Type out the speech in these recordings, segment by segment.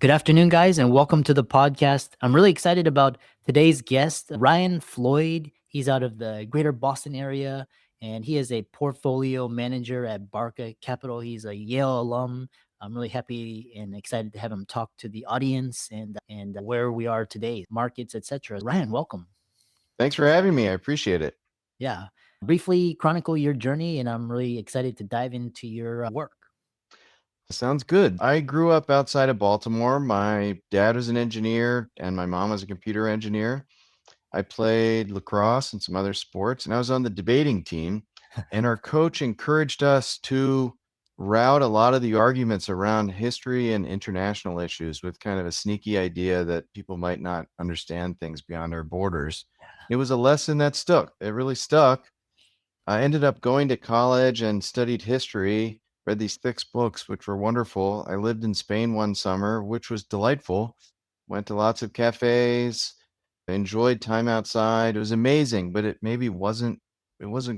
Good afternoon, guys, and welcome to the podcast. I'm really excited about today's guest, Ryan Floyd. He's out of the greater Boston area, and he is a portfolio manager at Barca Capital. He's a Yale alum. I'm really happy and excited to have him talk to the audience and where we are today, markets, etc. Ryan, welcome. Thanks for having me. I appreciate it. Yeah, briefly chronicle your journey, and I'm really excited to dive into your work. Sounds good. I grew up outside of Baltimore. My dad was an engineer and my mom was a computer engineer. I played lacrosse and some other sports, and I was on the debating team. And our coach encouraged us to route a lot of the arguments around history and international issues with kind of a sneaky idea that people might not understand things beyond our borders. It was a lesson that stuck. It really stuck. I ended up going to college and studied history, read these thick books, which were wonderful. I lived in Spain one summer, which was delightful. Went to lots of cafes, enjoyed time outside. It was amazing, but it wasn't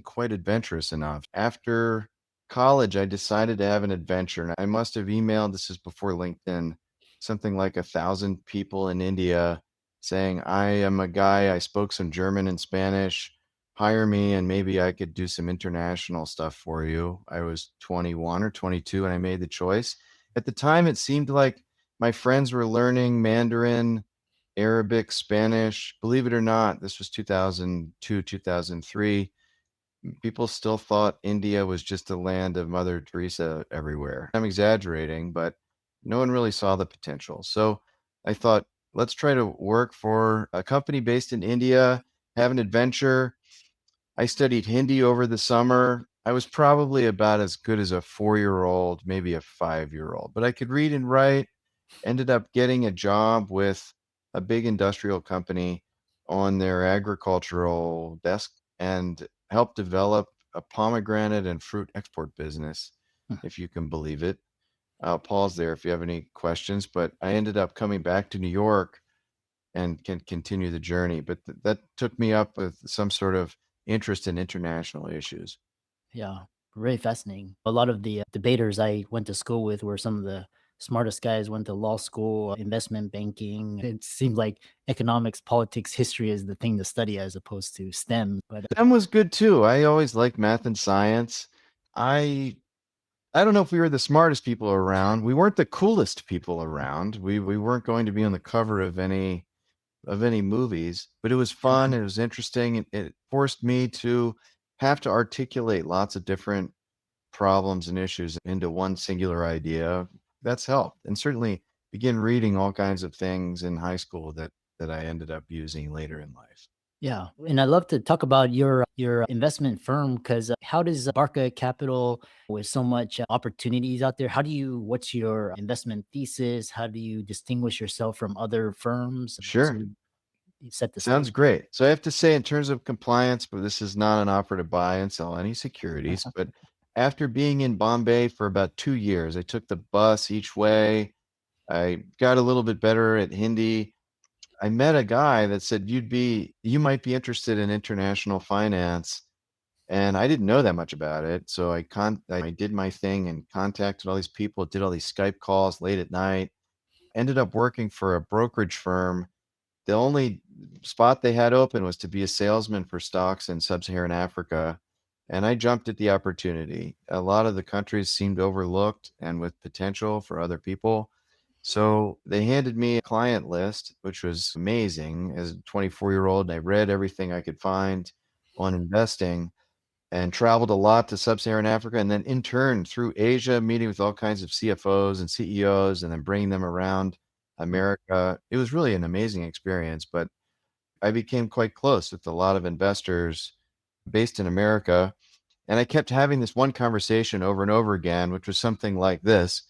quite adventurous enough. After college, I decided to have an adventure, and I must have emailed, this is before LinkedIn, something like 1,000 people in India saying, I am a guy, I spoke some German and Spanish, hire me and maybe I could do some international stuff for you. I was 21 or 22 and I made the choice. At the time, it seemed like my friends were learning Mandarin, Arabic, Spanish. Believe it or not, this was 2002, 2003. People still thought India was just a land of Mother Teresa everywhere. I'm exaggerating, but no one really saw the potential. So I thought, let's try to work for a company based in India, have an adventure. I studied Hindi over the summer. I was probably about as good as a 4-year-old, maybe a 5-year-old, but I could read and write. Ended up getting a job with a big industrial company on their agricultural desk and helped develop a pomegranate and fruit export business, if you can believe it. I'll pause there if you have any questions, but I ended up coming back to New York and can continue the journey. But that took me up with some sort of interest in international issues. Yeah, really fascinating. A lot of the debaters I went to school with were some of the smartest guys, went to law school, investment banking. It seemed like economics, politics, history is the thing to study as opposed to STEM. But STEM was good too. I always liked math and science. I I don't know if we were the smartest people around. We weren't the coolest people around. We weren't going to be on the cover of any movies, but it was fun. It was interesting. It forced me to have to articulate lots of different problems and issues into one singular idea. That's helped, and certainly begin reading all kinds of things in high school that I ended up using later in life. yeah, and I'd love to talk about your investment firm because how does Barca Capital, with so much opportunities out there, what's your investment thesis? How do you distinguish yourself from other firms? So Sure. you set the Sounds stage. great. So I have to say, in terms of compliance, but this is not an offer to buy and sell any securities. But after being in Bombay for about 2 years, I took the bus each way. I got a little bit better at Hindi. I met a guy that said, you might be interested in international finance. And I didn't know that much about it. So I did my thing and contacted all these people, did all these Skype calls late at night, ended up working for a brokerage firm. The only spot they had open was to be a salesman for stocks in Sub-Saharan Africa, and I jumped at the opportunity. A lot of the countries seemed overlooked and with potential for other people. So they handed me a client list, which was amazing as a 24-year-old. And I read everything I could find on investing and traveled a lot to Sub-Saharan Africa and then interned through Asia, meeting with all kinds of CFOs and CEOs and then bringing them around America. It was really an amazing experience, but I became quite close with a lot of investors based in America. And I kept having this one conversation over and over again, which was something like this.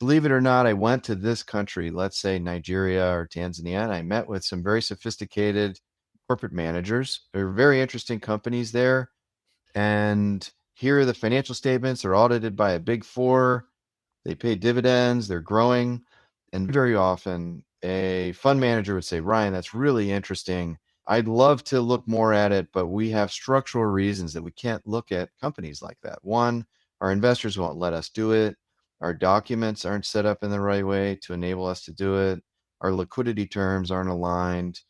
Believe it or not, I went to this country, let's say Nigeria or Tanzania, and I met with some very sophisticated corporate managers. There were very interesting companies there. And here are the financial statements. They're audited by a big four. They pay dividends. They're growing. And very often, a fund manager would say, Ryan, that's really interesting. I'd love to look more at it, but we have structural reasons that we can't look at companies like that. One, our investors won't let us do it. Our documents aren't set up in the right way to enable us to do it. Our liquidity terms aren't aligned,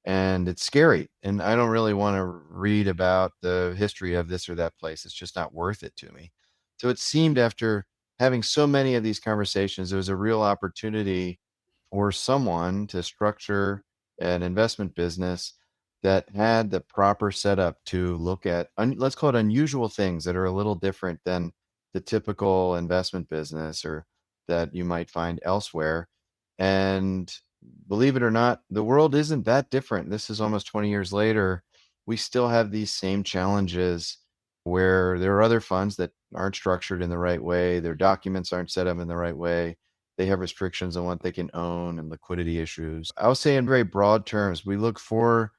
and it's scary. And I don't really want to read about the history of this or that place. It's just not worth it to me. So it seemed after having so many of these conversations, there was a real opportunity for someone to structure an investment business that had the proper setup to look at, let's call it unusual things that are a little different than the typical investment business or that you might find elsewhere. And believe it or not, the world isn't that different. This is almost 20 years later. We still have these same challenges where there are other funds that aren't structured in the right way, their documents aren't set up in the right way, they have restrictions on what they can own and liquidity issues. I'll say in very broad terms, we look for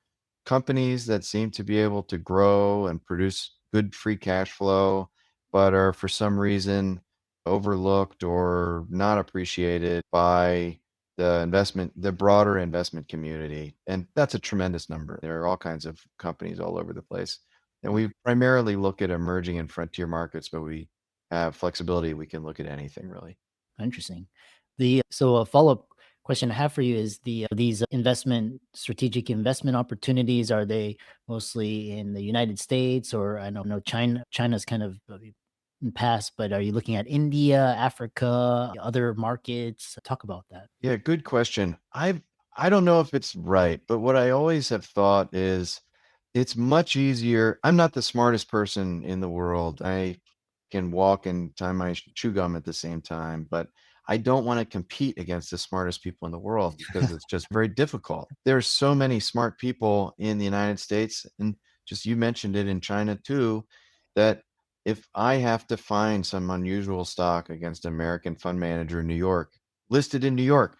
companies that seem to be able to grow and produce good free cash flow, but are for some reason overlooked or not appreciated by the broader investment community. And that's a tremendous number. There are all kinds of companies all over the place. And we primarily look at emerging and frontier markets, but we have flexibility. We can look at anything really. Interesting. So a follow-up question I have for you is these investment strategic investment opportunities, are they mostly in the United States, or I don't know, China's kind of in past, but are you looking at India, Africa, other markets? Talk about that. Yeah, good question. I don't know if it's right, but what I always have thought is it's much easier. I'm not the smartest person in the world. I can walk and tie my chew gum at the same time, but I don't want to compete against the smartest people in the world because it's just very difficult. There's so many smart people in the United States, and just you mentioned it in China too, that if I have to find some unusual stock against an American fund manager in New York, listed in New York,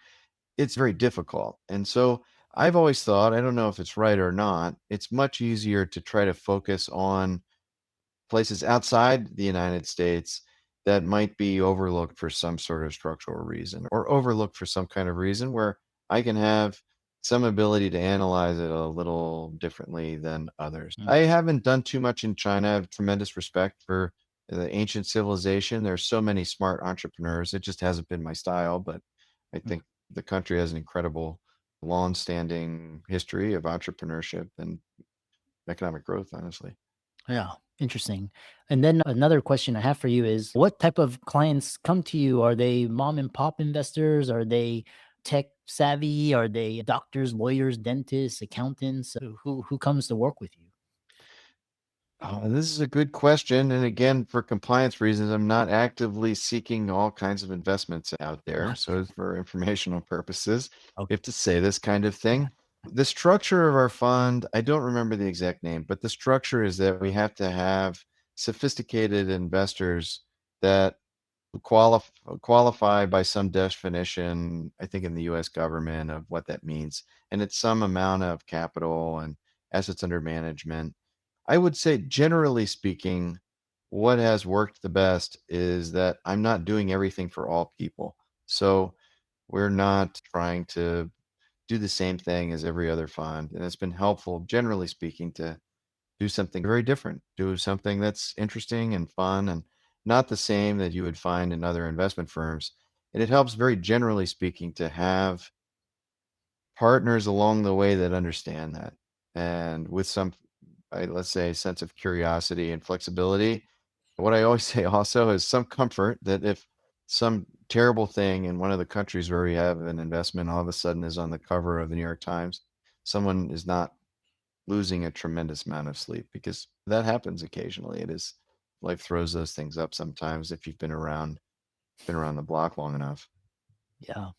it's very difficult. And so I've always thought, I don't know if it's right or not, it's much easier to try to focus on places outside the United States that might be overlooked for some sort of structural reason or overlooked for some kind of reason where I can have some ability to analyze it a little differently than others. Mm, I haven't done too much in China. I have tremendous respect for the ancient civilization. There's so many smart entrepreneurs. It just hasn't been my style, but I mm. think the country has an incredible long-standing history of entrepreneurship and economic growth, honestly. Yeah, interesting. And then another question I have for you is, what type of clients come to you? Are they mom and pop investors? Are they tech savvy? Are they doctors, lawyers, dentists, accountants? Who comes to work with you? This is a good question. And again, for compliance reasons, I'm not actively seeking all kinds of investments out there. So, it's for informational purposes, we Okay. have to say this kind of thing. The structure of our fund, I don't remember the exact name, but the structure is that we have to have sophisticated investors that qualify by some definition, I think in the US government of what that means. And it's some amount of capital and assets under management. I would say, generally speaking, what has worked the best is that I'm not doing everything for all people. So we're not trying to do the same thing as every other fund. And it's been helpful, generally speaking, to do something very different, do something that's interesting and fun and not the same that you would find in other investment firms. And it helps, very generally speaking, to have partners along the way that understand that and with some, let's say, sense of curiosity and flexibility. What I always say also is some comfort that if some terrible thing in one of the countries where we have an investment all of a sudden is on the cover of the New York Times, someone is not losing a tremendous amount of sleep, because that happens occasionally. It is, life throws those things up sometimes if you've been around the block long enough. Yeah.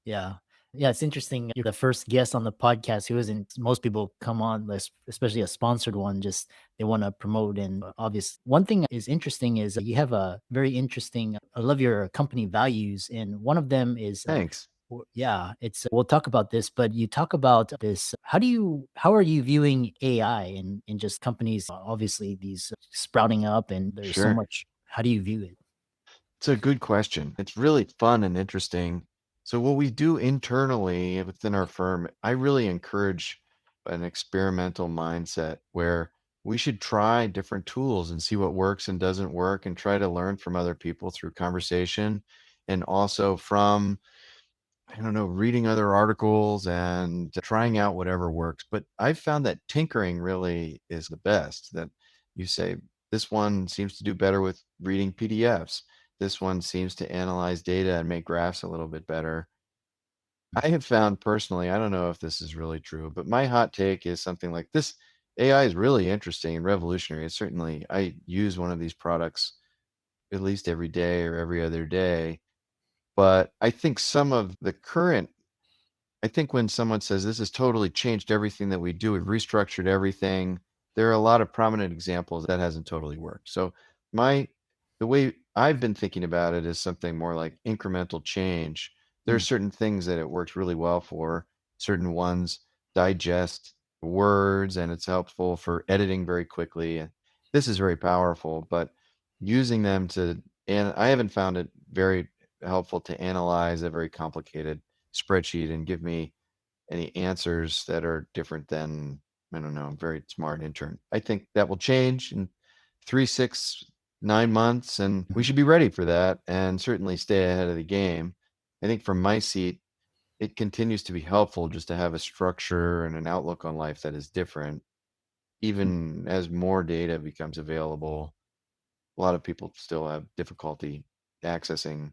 Yeah. Yeah, it's interesting. You're the first guest on the podcast who isn't, most people come on, especially a sponsored one, just they want to promote. And obvious. One thing is interesting is you have a very interesting, I love your company values. And one of them is, Thanks. yeah, we'll talk about this, but you talk about this. How are you viewing AI in just companies? Obviously, these sprouting up and there's so Sure. much. How do you view it? It's a good question. It's really fun and interesting. So, what we do internally within our firm, I really encourage an experimental mindset where we should try different tools and see what works and doesn't work and try to learn from other people through conversation and also from, I don't know, reading other articles and trying out whatever works. But I've found that tinkering really is the best. That you say, this one seems to do better with reading PDFs. This one seems to analyze data and make graphs a little bit better. I have found personally, I don't know if this is really true, but my hot take is something like this. AI is really interesting and revolutionary. It's certainly, I use one of these products at least every day or every other day. But I think some of the current I think when someone says this has totally changed everything that we do, we've restructured everything, there are a lot of prominent examples that hasn't totally worked. So my the way I've been thinking about it is something more like incremental change. There are Mm, certain things that it works really well for, certain ones digest words and it's helpful for editing very quickly. And this is very powerful, but using them to and I haven't found it very helpful to analyze a very complicated spreadsheet and give me any answers that are different than, I don't know, a very smart intern. I think that will change in 3, 6, 9 months, and we mhm. should be ready for that and certainly stay ahead of the game. I think from my seat, it continues to be helpful just to have a structure and an outlook on life that is different, even as more data becomes available. A lot of people still have difficulty accessing,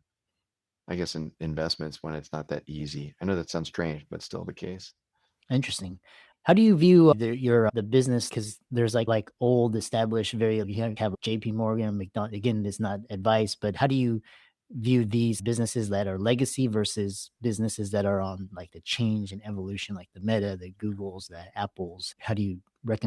I guess, investments when it's not that easy. I know that sounds strange, but still the case. Interesting. How do you view the business? Because there's like old established, very you have JP Morgan, McDonald. Again, it's not advice, but how do you view these businesses that are legacy versus businesses that are on like the change and evolution, like the Meta, the Googles, the Apples? How do you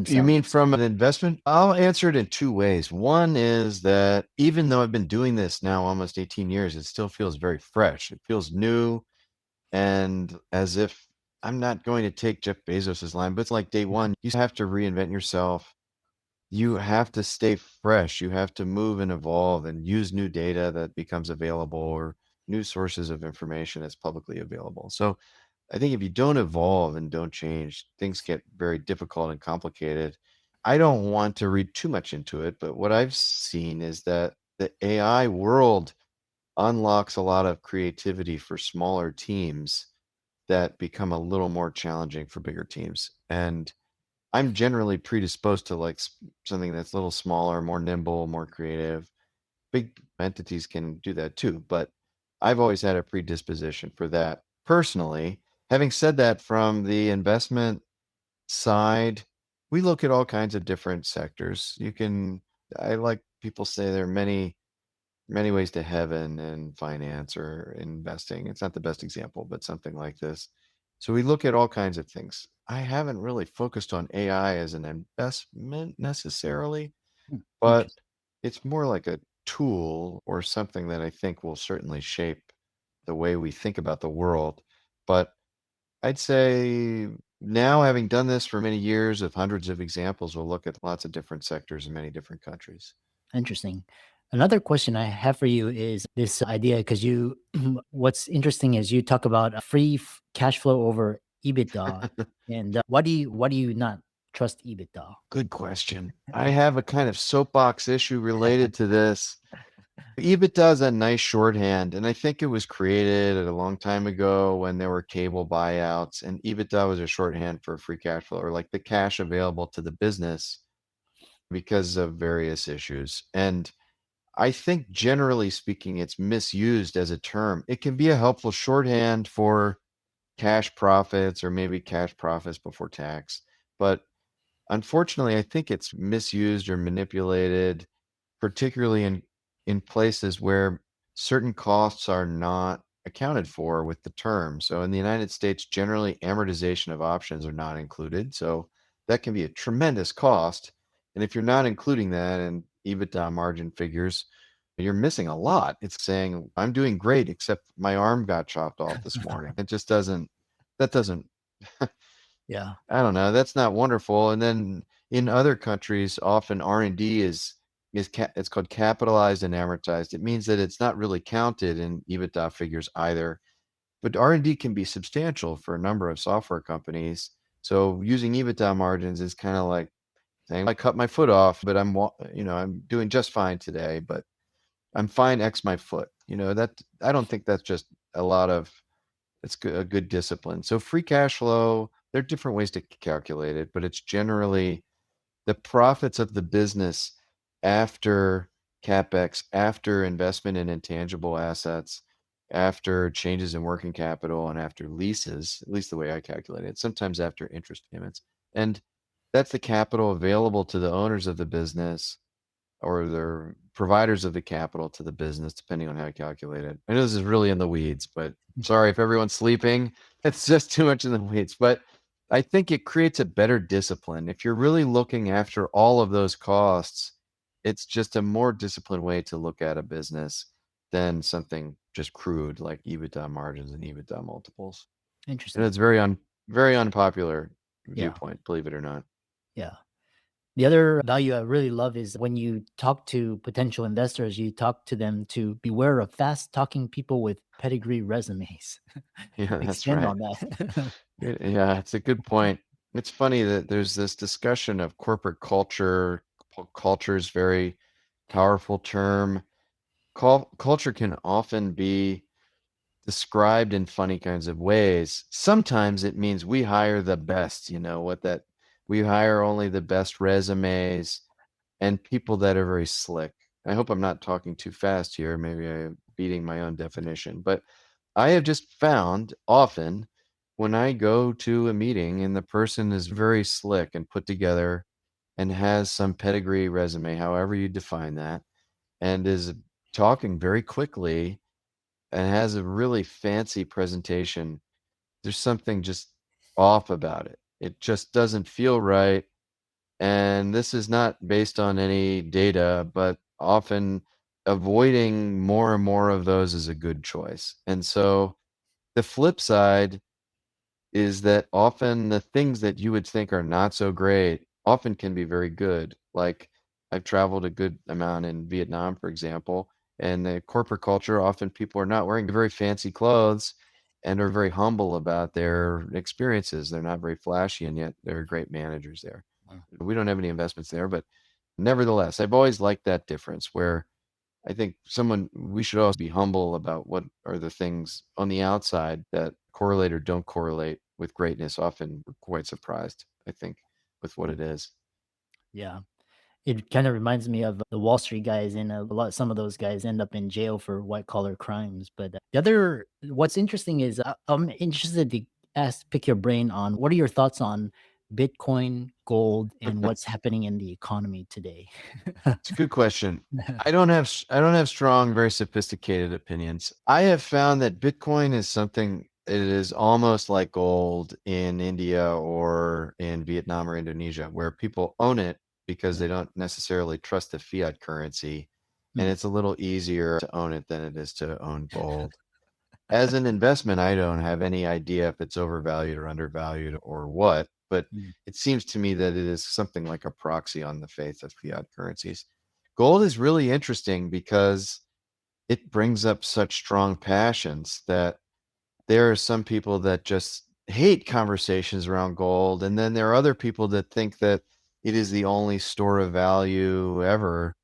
You reconcile mean those? from an investment? I'll answer it in two ways. One is that even though I've been doing this now almost 18 years, it still feels very fresh. It feels new and as if I'm not going to take Jeff Bezos's line, but it's like day one, you have to reinvent yourself. You have to stay fresh. You have to move and evolve and use new data that becomes available or new sources of information that's publicly available. So I think if you don't evolve and don't change, things get very difficult and complicated. I don't want to read too much into it, but what I've seen is that the AI world unlocks a lot of creativity for smaller teams that become a little more challenging for bigger teams. And I'm generally predisposed to like something that's a little smaller, more nimble, more creative. Big entities can do that too, but I've always had a predisposition for that personally. Having said that, from the investment side, we look at all kinds of different sectors. I like people say there are many ways to heaven in finance or investing. It's not the best example, but something like this. So we look at all kinds of things. I haven't really focused on AI as an investment necessarily, Hmm, but interesting. it's more like a tool or something that I think will certainly shape the way we think about the world. But I'd say now, having done this for many years of hundreds of examples, we'll look at lots of different sectors in many different countries. Interesting. Another question I have for you is this idea because you, what's interesting is you talk about cash flow over EBITDA, and why do you not trust EBITDA? Good question. I have a kind of soapbox issue related to this. EBITDA is a nice shorthand, and I think it was created a long time ago when there were cable buyouts, and EBITDA was a shorthand for free cash flow or like the cash available to the business because of various issues. And I think generally speaking, it's misused as a term. It can be a helpful shorthand for cash profits or maybe cash profits before tax. But unfortunately, I think it's misused or manipulated, particularly in places where certain costs are not accounted for with the term. So in the United States, generally amortization of options are not included. So that can be a tremendous cost. And if you're not including that in EBITDA margin figures, you're missing a lot. It's saying, I'm doing great, except my arm got chopped off this morning. It just doesn't, that doesn't Yeah, I don't know. That's not wonderful. And then in other countries, often R&D it's called capitalized and amortized. It means that it's not really counted in EBITDA figures either. But R&D can be substantial for a number of software companies. So using EBITDA margins is kind of like saying I cut my foot off, but I'm doing just fine today, but I'm fine X my foot. That I don't think that's just a lot of it's a good discipline. So free cash flow, there are different ways to calculate it, but it's generally the profits of the business after CapEx, after investment in intangible assets, after changes in working capital, and after leases, at least the way I calculate it, sometimes after interest payments. And that's the capital available to the owners of the business or the providers of the capital to the business, depending on how you calculate it. I know this is really in the weeds, but sorry if everyone's sleeping. It's just too much in the weeds. But I think it creates a better discipline. If you're really looking after all of those costs, it's just a more disciplined way to look at a business than something just crude like EBITDA margins and EBITDA multiples. And Interesting. it's very unpopular Yeah. viewpoint, believe it or not. Yeah. The other value I really love is when you talk to potential investors, you talk to them to beware of fast talking people with pedigree resumes. Yeah, that's Expand right. on that. Yeah, it's a good point. It's funny that there's this discussion of corporate culture. Culture is very powerful term. Culture can often be described in funny kinds of ways. Sometimes it means we hire the best, what that we hire only the best resumes and people that are very slick. I hope I'm not talking too fast here. Maybe I'm beating my own definition, but I have just found often when I go to a meeting and the person is very slick and put together and has some pedigree resume, however you define that, and is talking very quickly and has a really fancy presentation, there's something just off about it. It just doesn't feel right. And this is not based on any data, but often avoiding more and more of those is a good choice. And so the flip side is that often the things that you would think are not so great often can be very good. Like I've traveled a good amount in Vietnam, for example, and the corporate culture, often people are not wearing very fancy clothes and are very humble about their experiences. They're not very flashy, and yet they're great managers there. We don't have any investments there, but nevertheless, I've always liked that difference where I think we should always be humble about what are the things on the outside that correlate or don't correlate with greatness. Often we're quite surprised, I think, with what it is. Yeah. It kind of reminds me of the Wall Street guys, and a lot. Some of those guys end up in jail for white collar crimes. But the other, what's interesting is I'm interested to pick your brain on what are your thoughts on Bitcoin, gold, and what's happening in the economy today. It's a good question. I don't have strong, very sophisticated opinions. I have found that Bitcoin is something it is almost like gold in India or in Vietnam or Indonesia, where people own it because Yeah. they don't necessarily trust the fiat currency, and Mm, it's a little easier to own it than it is to own gold. As an investment, I don't have any idea if it's overvalued or undervalued or what, but mm, it seems to me that it is something like a proxy on the faith of fiat currencies. Gold is really interesting because it brings up such strong passions that there are some people that just hate conversations around gold. And then there are other people that think that it is the only store of value ever.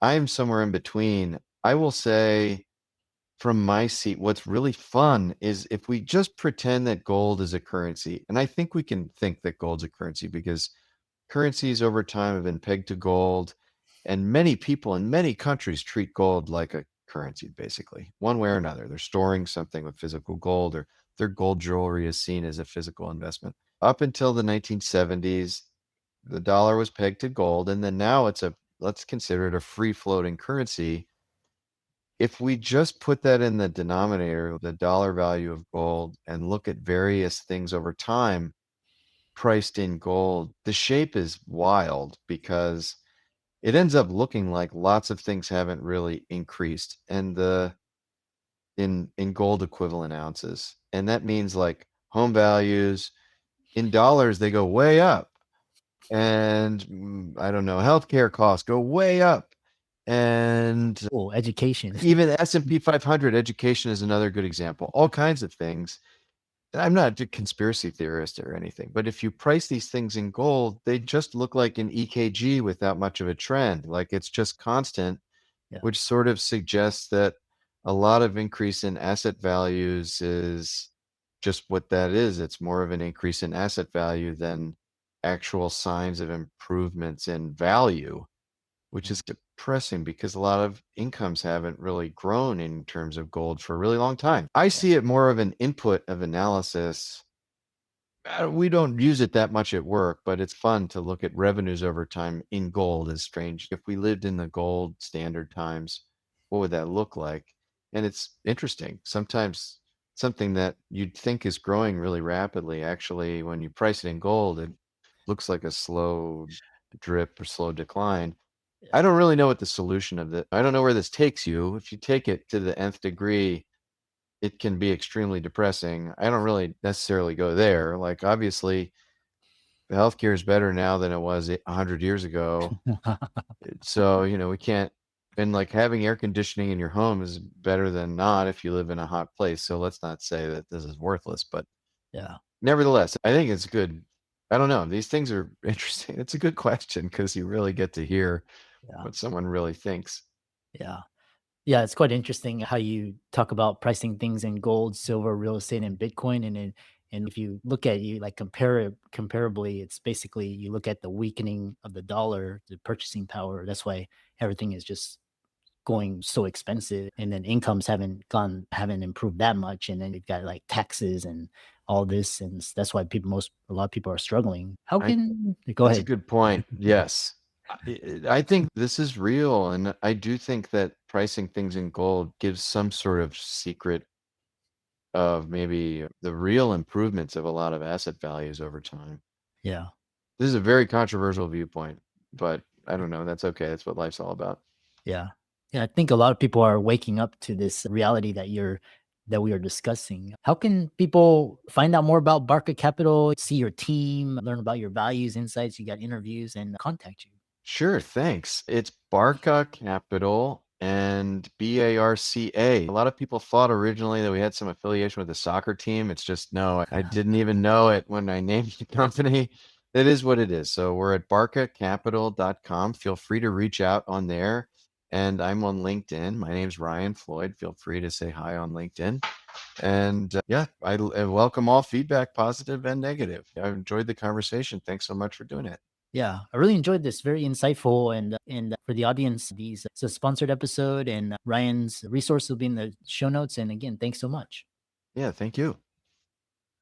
I'm somewhere in between. I will say, from my seat, what's really fun is if we just pretend that gold is a currency, and I think we can think that gold's a currency because currencies over time have been pegged to gold, and many people in many countries treat gold like a currency, basically, one way or another. They're storing something with physical gold, or their gold jewelry is seen as a physical investment. Up until the 1970s, the dollar was pegged to gold, and then now let's consider it a free floating currency. If we just put that in the denominator, the dollar value of gold, and look at various things over time priced in gold, the shape is wild because it ends up looking like lots of things haven't really increased and the in gold equivalent ounces. And that means like home values in dollars, they go way up. And I don't know, healthcare costs go way up. And oh, education. even S&P 500 education is another good example. All kinds of things. I'm not a conspiracy theorist or anything, but if you price these things in gold, they just look like an EKG without much of a trend. Like it's just constant, Yeah. which sort of suggests that a lot of increase in asset values is just what that is. It's more of an increase in asset value than actual signs of improvements in value, which Yeah. is depressing because a lot of incomes haven't really grown in terms of gold for a really long time. I Yeah. see it more of an input of analysis. We don't use it that much at work, but it's fun to look at revenues over time in gold. Is strange. If we lived in the gold standard times, what would that look like? And it's interesting. Sometimes something that you'd think is growing really rapidly, actually, when you price it in gold, it looks like a slow drip or slow decline. Yeah. I don't really know what the solution of it. I don't know where this takes you. If you take it to the nth degree, it can be extremely depressing. I don't really necessarily go there. Like obviously, the healthcare is better now than it was 100 years ago. So, we can't, and like having air conditioning in your home is better than not if you live in a hot place. So let's not say that this is worthless, but Yeah. nevertheless, I think it's good. I don't know. These things are interesting. It's a good question because you really get to hear Yeah. what someone really thinks. Yeah. Yeah, it's quite interesting how you talk about pricing things in gold, silver, real estate, and Bitcoin. And if you look at you like comparably, it's basically you look at the weakening of the dollar, the purchasing power. That's why everything is just going so expensive. And then incomes haven't improved that much. And then you've got like taxes and all this. And that's why a lot of people are struggling. How I can go That's a ahead? good point. Yes. I think this is real, and I do think that pricing things in gold gives some sort of secret of maybe the real improvements of a lot of asset values over time. Yeah. This is a very controversial viewpoint, but I don't know. That's okay. That's what life's all about. Yeah. Yeah, I think a lot of people are waking up to this reality that we are discussing. How can people find out more about Barca Capital, see your team, learn about your values, insights, you got interviews, and contact you? Sure, thanks. It's Barca Capital and Barca. A lot of people thought originally that we had some affiliation with the soccer team. It's just no, I didn't even know it when I named the company. It is what it is. So we're at barcacapital.com. Feel free to reach out on there. And I'm on LinkedIn. My name's Ryan Floyd. Feel free to say hi on LinkedIn. And yeah, I welcome all feedback, positive and negative. I enjoyed the conversation. Thanks so much for doing it. Yeah, I really enjoyed this. Very insightful, and for the audience, it's a sponsored episode, and Ryan's resource will be in the show notes. And again, thanks so much. Yeah, thank you.